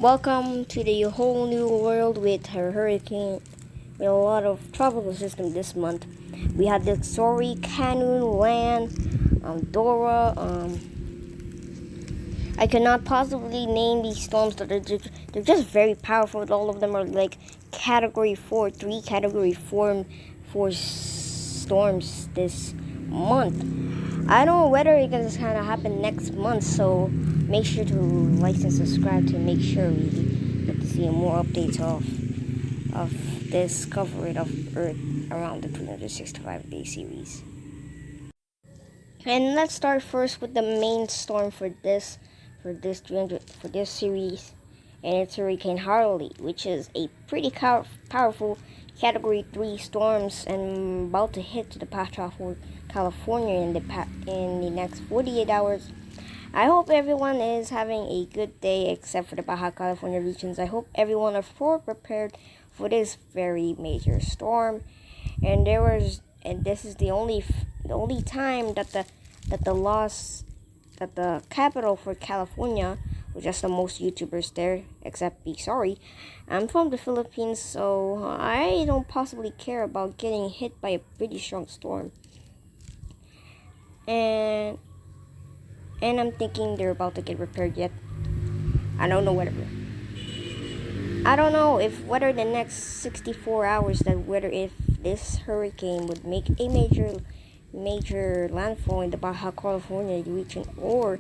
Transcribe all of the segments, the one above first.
Welcome to the whole new world with her hurricane, with a lot of tropical system this month. We had the Sorry, Canyon, Lan, Dora. I cannot possibly name these storms, but they're just very powerful. All of them are like Category 4, 3 Category 4 storms this month. I don't know whether it's gonna kind of happen next month, so make sure to like and subscribe to make sure we get to see more updates of this coverage of Earth around the 365-day series. And let's start first with the main storm for this series, and it's Hurricane Harley, which is a pretty powerful Category 3 storms and about to hit the Baja California in the next 48 hours. I hope everyone is having a good day except for the Baja California regions. I hope everyone is prepared for this very major storm. And this is the only time that the capital for California, which has the most YouTubers there, except be sorry. I'm from the Philippines, so I don't possibly care about getting hit by a pretty strong storm. And I'm thinking they're about to get repaired yet. I don't know whether the next 64 hours if this hurricane would make a major landfall in the Baja California region or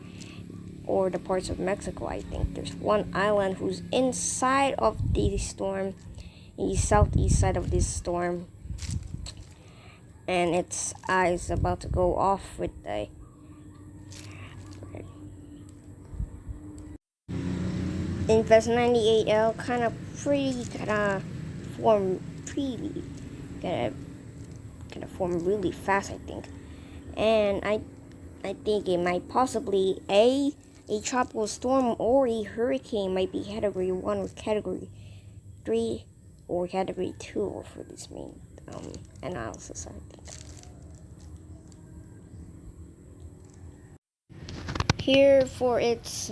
the parts of Mexico. I think there's one island who's inside of the storm, in the southeast side of this storm, and its eyes about to go off with the Invest 98L kind of form really fast, I think, and I think it might possibly a tropical storm or a hurricane might be Category 1 or Category 3 or Category 2 for this main analysis, I think. Here for its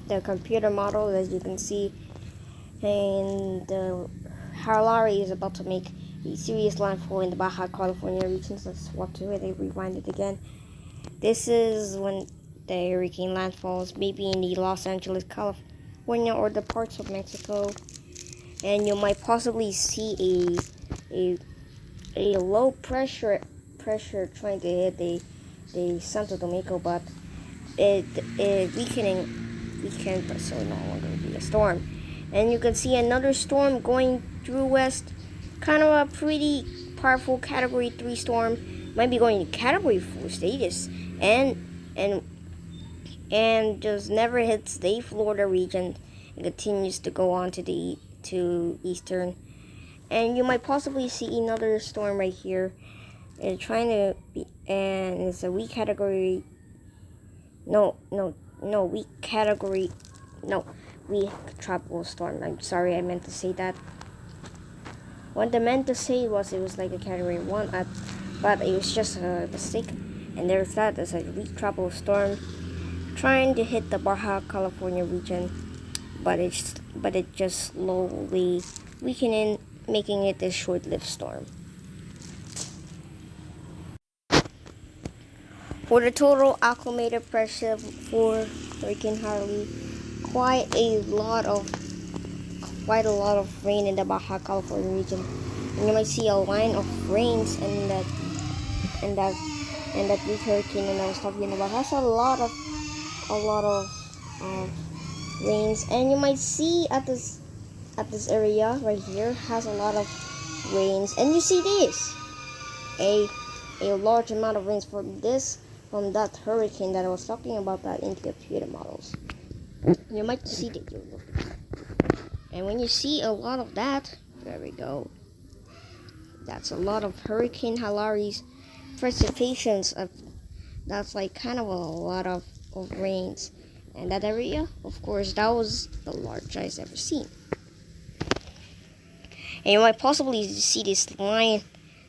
the computer model, as you can see, and the Harley is about to make a serious landfall in the Baja California regions. Let's watch it. They rewind it again. This is when the hurricane landfalls, maybe in the Los Angeles, California, or the parts of Mexico, and you might possibly see a low pressure trying to hit the Santo Domingo, but it weakened, but so no longer be a storm. And you can see another storm going through west, kind of a pretty powerful Category 3 storm, might be going to Category 4 status, and just never hits the Florida region and continues to go on to eastern. And you might possibly see another storm right here, and it's a weak category. Weak tropical storm. I'm sorry, I meant to say that. What I meant to say was it was like a Category 1, but it was just a mistake. And there's that as a weak tropical storm trying to hit the Baja California region, but it just slowly weakening, making it a short-lived storm. For the total acclimated pressure for Hurricane Harley, quite a lot of rain in the Baja California region, and you might see a line of rains in that weak hurricane. And I was talking about has a lot of rains, and you might see at this area right here has a lot of rains, and you see this a large amount of rains from that hurricane that I was talking about that in the computer models. You might see that. And when you see a lot of that, there we go. That's a lot of Hurricane Harley's precipitations. That's like kind of a lot of rains. And that area, of course, that was the largest I've ever seen. And you might possibly see this line.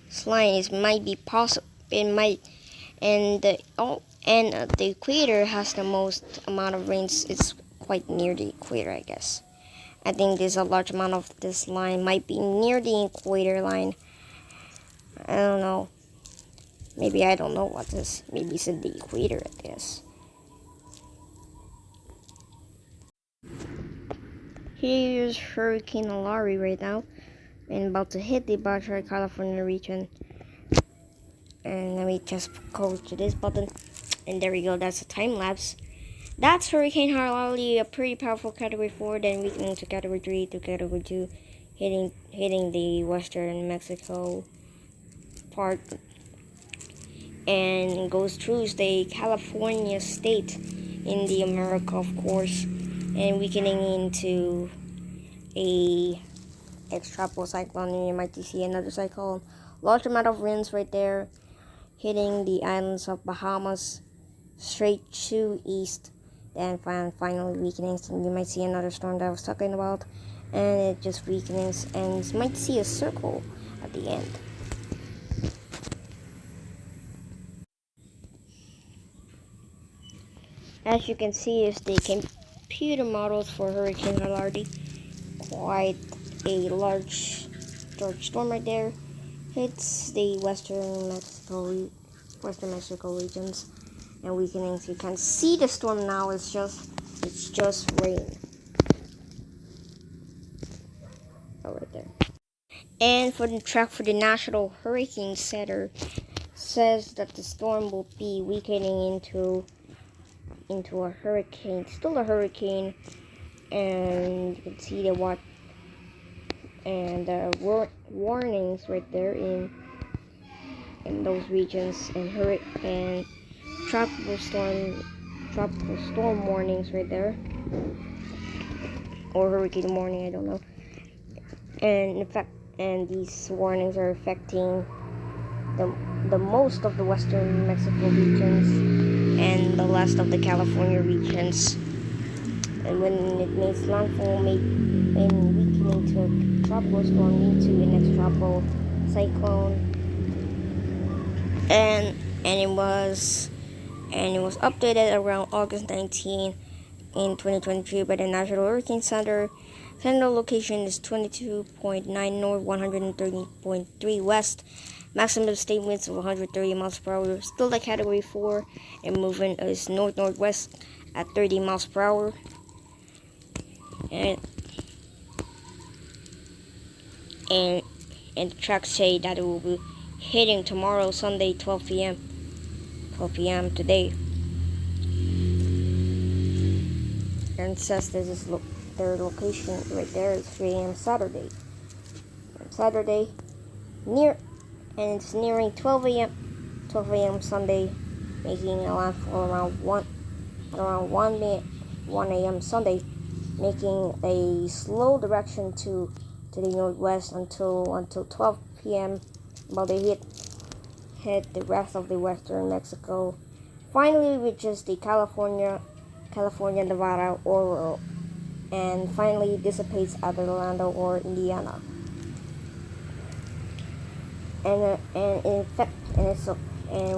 This line might be possible. It might. And the equator has the most amount of rains. It's quite near the equator, I guess. I think there's a large amount of this line might be near the equator line. I don't know. Maybe I don't know what this. Maybe it's in the equator, I guess. Here's Hurricane Hilary right now, and about to hit the Baja California region. And let me just go to this button, and there we go. That's a time lapse. That's Hurricane Hilary, a pretty powerful Category 4, then weakening to Category 3 to Category 2, hitting the western Mexico part, and goes through the California state in the America, of course, and weakening into a ex-tropical cyclone. And you might see another cyclone. Large amount of winds right there, hitting the islands of Bahamas straight to east, then finally weakening. And you might see another storm that I was talking about, and it just weakens, and you might see a circle at the end. As you can see, is the computer models for Hurricane Hilary. Quite a large storm right there. Hits the western Mexico regions and weakening. So you can see the storm now. It's just rain. Oh, right there. And for the track for the National Hurricane Center, says that the storm will be weakening into a hurricane, still a hurricane, and you can see the warnings right there in those regions, and tropical storm warnings right there, or hurricane warning, I don't know. And in fact, these warnings are affecting the most of the western Mexico regions and the last of the California regions. And when it makes landfall, weakening to a tropical storm into an ex-tropical cyclone, and it was updated around August 19 in 2023 by the National Hurricane Center. Central location is 22.9 north, 130.3 west. Maximum state winds of 130 miles per hour. Still a Category 4, and movement is north-northwest at 30 miles per hour. And the tracks say that it will be hitting tomorrow, Sunday, 12 p.m. today. And it says this is their location right there is 3 a.m. Saturday. And it's nearing 12 a.m. Sunday, making a landfall around 1 a.m. Sunday, making a slow direction to the northwest until 12 p.m. while they hit the rest of the western Mexico. Finally reaches the California, Nevada, or and finally dissipates at Orlando or Indiana. And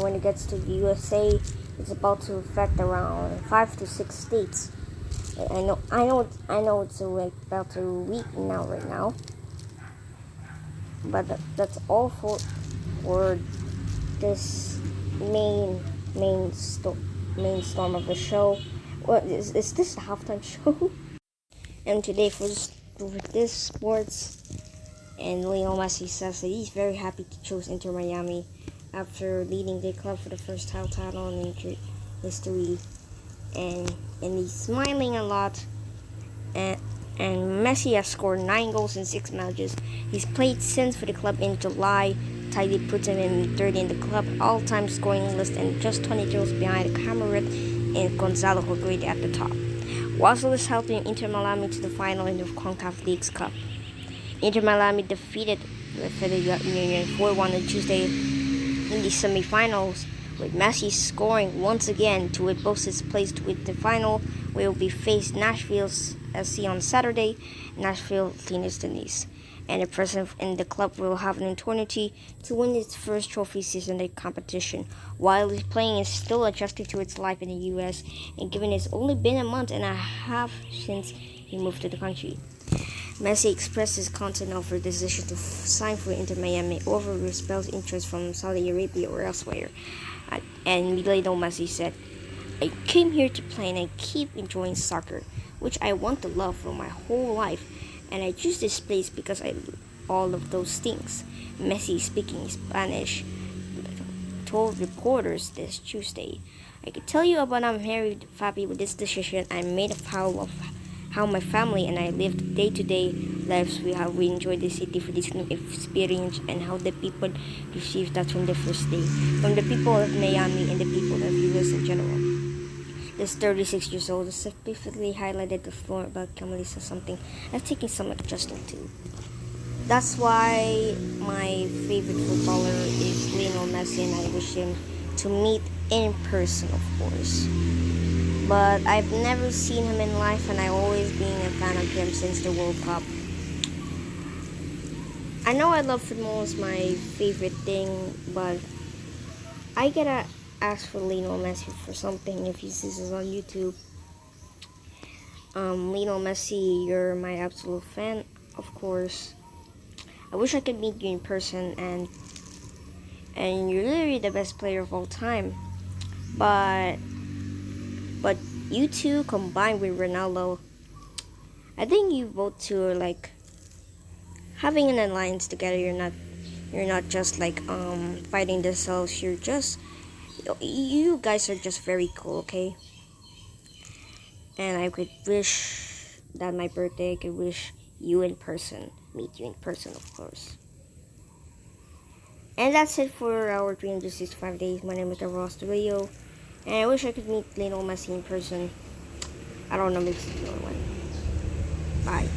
when it gets to the USA, it's about to affect around 5 to 6 states. I know it's about to weaken now right now. But that's all for this main storm of the show. What is this the halftime show? And today for this sports, and Lionel Messi says that he's very happy to choose Inter Miami after leading the club for the first title in history, and he's smiling a lot. And Messi has scored 9 goals in 6 matches he's played since for the club in July. Tightly puts him in third in the club all-time scoring list, and just 20 goals behind Cameron and Gonzalo Higuaín at the top. Wasel is helping Inter Miami to the final in the CONCACAF Leagues Cup. Inter Miami defeated the Federal Union 4-1 on Tuesday in the semi-finals, with Messi scoring once again to boost his place with the final, where will be faced Nashville SC on Saturday, Nashville Tennis. and the president in the club will have an opportunity to win its first trophy season in the competition. While he's playing is still adjusting to its life in the US, and given it's only been a month and a half since he moved to the country. Messi expressed his content of her decision to sign for Inter Miami over Spell's interest from Saudi Arabia or elsewhere. And Lionel Messi said, I came here to play and I keep enjoying soccer, which I want to love for my whole life, and I choose this place because I all of those things. Messi, speaking Spanish, told reporters this Tuesday, I could tell you about I'm very happy with this decision I made of how my family and I lived day-to-day lives. We enjoyed the city for this new experience and how the people received that from the first day, from the people of Miami and the people of US in general. This 36 years old specifically highlighted the floor about Camelisa, something I've taken some adjusting to. That's why my favorite footballer is Lionel Messi, and I wish him to meet in person, of course. But I've never seen him in life, and I've always been a fan of him since the World Cup. I know I love football is my favorite thing, but I gotta ask for Lionel Messi for something if he sees this on YouTube. Lionel Messi, you're my absolute fan, of course. I wish I could meet you in person, and you're literally the best player of all time. But you two combined with Ronaldo, I think you both two are like having an alliance together. You're not just like fighting themselves. You guys are just very cool, okay? And I could wish that my birthday I could wish you in person, meet you in person, of course. And that's it for our 365 days. My name is Ross the Radio, and I wish I could meet Lionel Messi in person. I don't know, maybe it's the other one. Bye.